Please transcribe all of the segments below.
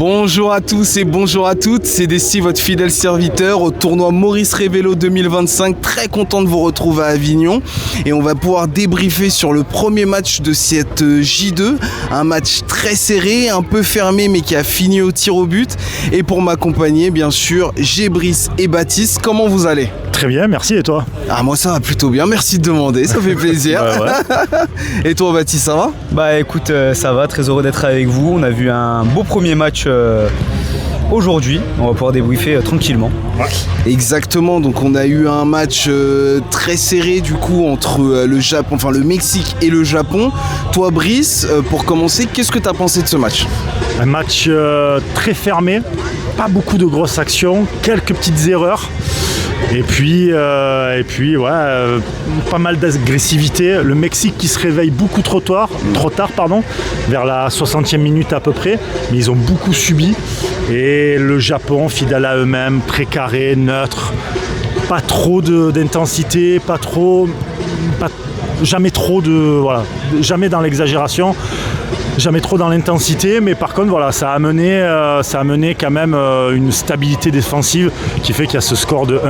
Bonjour à tous et bonjour à toutes, c'est Desti, votre fidèle serviteur au tournoi Maurice Révélo 2025. Très content de vous retrouver à Avignon et on va pouvoir débriefer sur le premier match de cette J2. Un match très serré, un peu fermé mais qui a fini au tir au but. Et pour m'accompagner, bien sûr, j'ai Brice et Baptiste. Comment vous allez ? Très bien, merci, et toi ? Ah, moi ça va plutôt bien, merci de demander, ça fait plaisir. Ouais. Et toi Baptiste, ça va ? Bah écoute, ça va, très heureux d'être avec vous. On a vu un beau premier match aujourd'hui, on va pouvoir débriefer tranquillement. Ouais. Exactement, donc on a eu un match très serré du coup entre le Mexique et le Japon. Toi Brice, pour commencer, qu'est-ce que tu as pensé de ce match ? Un match très fermé, pas beaucoup de grosses actions, quelques petites erreurs. Et puis pas mal d'agressivité. Le Mexique qui se réveille beaucoup trop tard, vers la 60e minute à peu près, mais ils ont beaucoup subi. Et le Japon, fidèle à eux-mêmes, précaré, neutre, pas trop d'intensité, jamais dans l'exagération. Jamais trop dans l'intensité, mais par contre ça a amené quand même une stabilité défensive qui fait qu'il y a ce score de 1-1.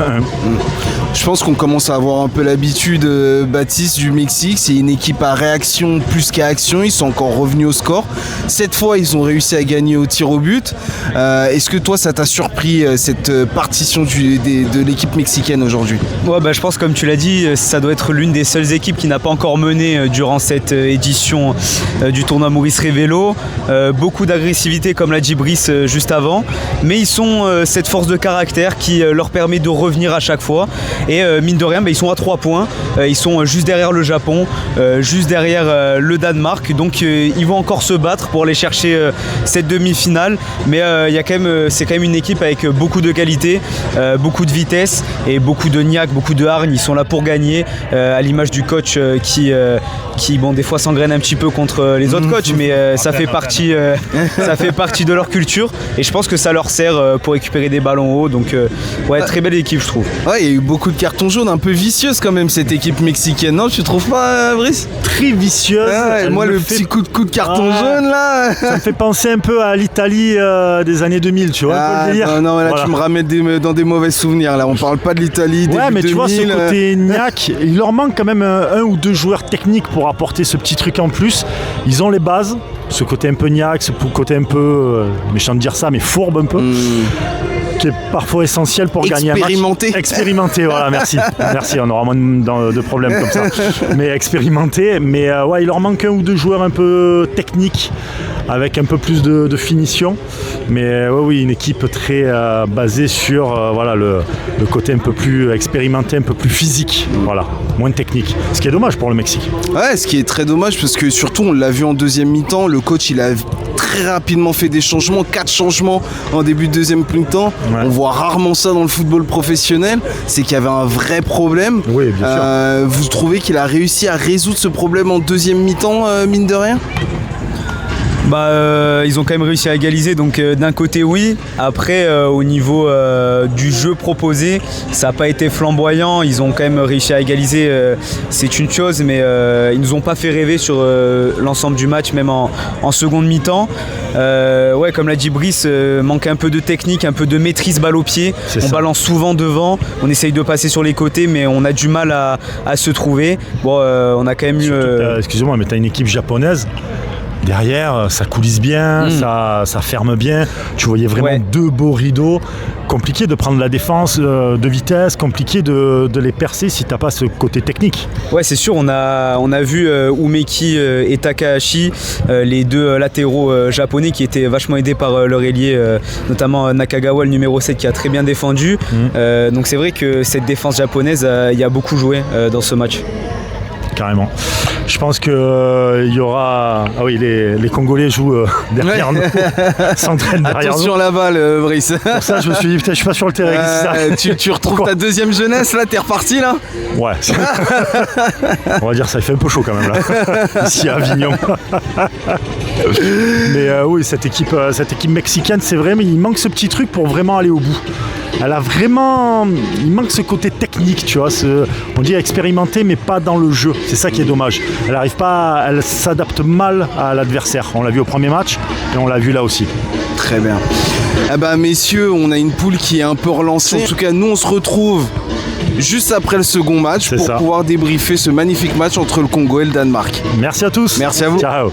Je pense qu'on commence à avoir un peu l'habitude, Baptiste, du Mexique. C'est une équipe à réaction plus qu'à action. Ils sont encore revenus au score. Cette fois, ils ont réussi à gagner au tir au but. Est-ce que toi, ça t'a surpris, cette partition de l'équipe mexicaine aujourd'hui ? Ouais, je pense, comme tu l'as dit, ça doit être l'une des seules équipes qui n'a pas encore mené durant cette édition du tournoi Maurice Révélo. Beaucoup d'agressivité, comme l'a dit Brice juste avant. Mais ils sont cette force de caractère qui leur permet de revenir à chaque fois. Et mine de rien, ils sont à 3 points. Ils sont juste derrière le Japon, juste derrière le Danemark. Donc ils vont encore se battre pour aller chercher cette demi-finale. Mais c'est quand même une équipe avec beaucoup de qualité, beaucoup de vitesse et beaucoup de niaque, beaucoup de hargne. Ils sont là pour gagner, à l'image du coach qui des fois s'engraine un petit peu contre les autres coachs, mais ça fait partie de leur culture. Et je pense que ça leur sert pour récupérer des ballons hauts. Donc très belle équipe, je trouve. Ouais, il y a eu beaucoup de cartons jaunes, un peu vicieuse quand même cette équipe mexicaine, non, tu trouves pas, Brice ? Très vicieuse. Moi le petit coup de carton jaune là. Ça me fait penser un peu à l'Italie des années 2000, tu vois un peu le délire. Non, là voilà. Tu me ramènes dans des mauvais souvenirs là. On parle pas de l'Italie début 2000. Ouais, mais tu vois ce côté niaque, il leur manque quand même un ou deux joueurs techniques pour apporter ce petit truc en plus. Ils ont les bases. Ce côté un peu niaque, ce côté un peu, méchant de dire ça, mais fourbe un peu, qui est parfois essentiel pour gagner un match. Expérimenté, voilà, merci, on aura moins de problèmes comme ça. Mais expérimenté, mais il leur manque un ou deux joueurs un peu techniques, avec un peu plus de finition. Mais oui, une équipe très basée sur le côté un peu plus expérimenté, un peu plus physique, moins technique. Ce qui est dommage pour le Mexique. Ouais, ce qui est très dommage parce que surtout on l'a vu en deuxième mi-temps, le coach il a très rapidement fait des changements, 4 changements en début de deuxième mi-temps. Ouais. On voit rarement ça dans le football professionnel, c'est qu'il y avait un vrai problème. Oui, bien sûr. Vous trouvez qu'il a réussi à résoudre ce problème en deuxième mi-temps, mine de rien ? Ils ont quand même réussi à égaliser, donc d'un côté oui. Après au niveau du jeu proposé, ça n'a pas été flamboyant. Ils ont quand même réussi à égaliser, c'est une chose, mais ils nous ont pas fait rêver sur l'ensemble du match, même en seconde mi-temps. Comme l'a dit Brice, manque un peu de technique, un peu de maîtrise balle au pied. On balance souvent devant, on essaye de passer sur les côtés, mais on a du mal à se trouver. On a quand même eu... Excusez-moi, mais tu as une équipe japonaise. Derrière, ça coulisse bien, ça ferme bien. Tu voyais vraiment 2 beaux rideaux. Compliqué de prendre la défense de vitesse, compliqué de les percer si tu n'as pas ce côté technique. Ouais, c'est sûr, on a vu Umeki et Takahashi, les 2 latéraux japonais qui étaient vachement aidés par leur ailier, notamment Nakagawa, le numéro 7, qui a très bien défendu. Donc c'est vrai que cette défense japonaise, il y a beaucoup joué dans ce match. Carrément. Je pense qu'il y aura... Ah oui, les Congolais jouent derrière nous, s'entraînent derrière Attention nous. Attention la balle, Brice. Pour ça, je me suis dit, putain, je suis pas sur le terrain. Tu retrouves ta deuxième jeunesse, là, t'es reparti, là ? Ouais. On va dire ça, il fait un peu chaud quand même, là, ici à Avignon. Mais oui, cette équipe mexicaine, c'est vrai, mais il manque ce petit truc pour vraiment aller au bout. Il manque ce côté technique, tu vois, on dit expérimenté, mais pas dans le jeu. C'est ça qui est dommage. elle s'adapte mal à l'adversaire. On l'a vu au premier match et on l'a vu là aussi. Très bien. Ah bah messieurs, on a une poule qui est un peu relancée. En tout cas, nous on se retrouve juste après le second match pour pouvoir débriefer ce magnifique match entre le Congo et le Danemark. Merci à tous. Merci à vous. Ciao.